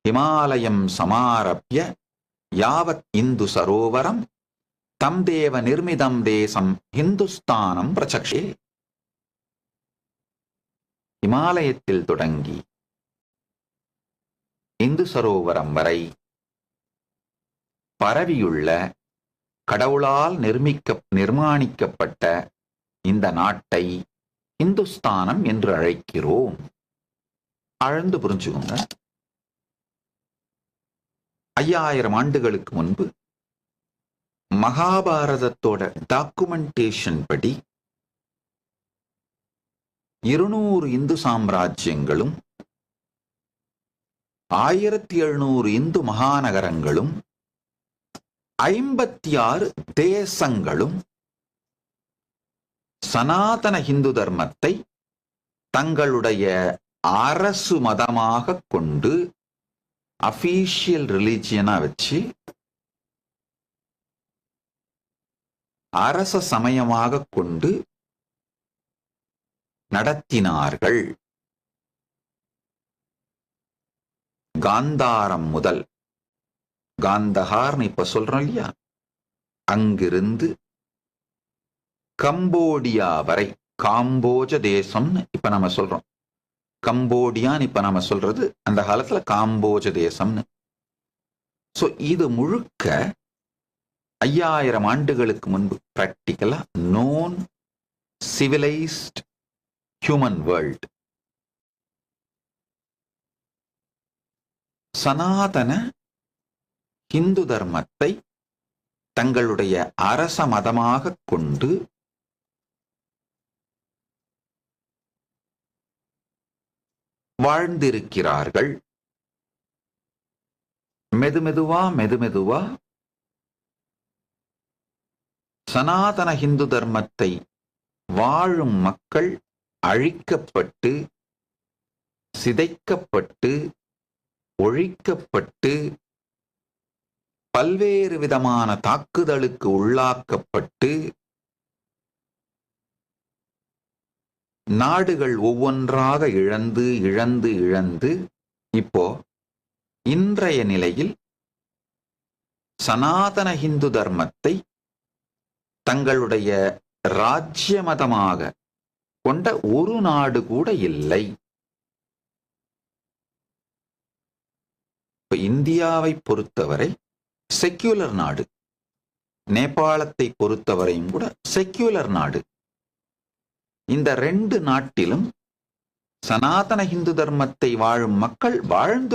ஹிமாலயம் சமாரப்ய யாவத் இந்து சரோவரம் தம் தேவ நிர்மிதம் தேசம் ஹிந்துஸ்தானம் பிரச்சக்ஷே. இமாலயத்தில் தொடங்கி இந்து சரோவரம் வரை பரவியுள்ள கடவுளால் நிர்மாணிக்கப்பட்ட இந்த நாட்டை இந்துஸ்தானம் என்று அழைக்கிறோம். ஆழ்ந்து புரிஞ்சுக்கோங்க. 5000 ஆண்டுகளுக்கு முன்பு மகாபாரதத்தோட டாக்குமெண்டேஷன் படி 200 இந்து சாம்ராஜ்யங்களும் 1700 இந்து மகாநகரங்களும் 56 தேசங்களும் சனாதன ஹிந்து தர்மத்தை தங்களுடைய அரசு மதமாக கொண்டு அபிஷியல் ரிலிஜியனா வச்சு அரச சமயமாக கொண்டு நடத்தினார்கள். காந்தாரம் முதல், காந்தஹார்னு இப்ப சொல்றோம் இல்லையா, அங்கிருந்து கம்போடியா வரை, காம்போஜ தேசம்னு இப்ப நம்ம சொல்றோம். கம்போடியான்னு இப்ப நம்ம சொல்றது அந்த காலத்துல காம்போஜ தேசம்னு. சோ இது முழுக்க 5000 ஆண்டுகளுக்கு முன்பு பிராக்டிக்கலா நோன் சிவிலைஸ்ட் ஹியூமன் வேர்ல்ட். சனாதன இந்து தர்மத்தை தங்களுடைய அரச மதமாக கொண்டு வாழ்ந்திருக்கிறார்கள். மெதுமெதுவா சனாதன இந்து தர்மத்தை வாழும் மக்கள் அழிக்கப்பட்டு, சிதைக்கப்பட்டு, ஒழிக்கப்பட்டு, பல்வேறு விதமான தாக்குதலுக்கு உள்ளாக்கப்பட்டு, நாடுகள் ஒவ்வொன்றாக இழந்து இப்போ இன்றைய நிலையில் சனாதன இந்து தர்மத்தை தங்களுடைய ராஜ்ய மதமாக கொண்ட ஒரு நாடு கூட இல்லை. இப்ப இந்தியாவை பொறுத்தவரை செக்யூலர் நாடு, நேபாளத்தை பொறுத்தவரையும் கூட செக்யூலர் நாடு. இந்த 2 நாட்டிலும் சனாதன இந்து தர்மத்தை வாழும் மக்கள் வாழ்ந்து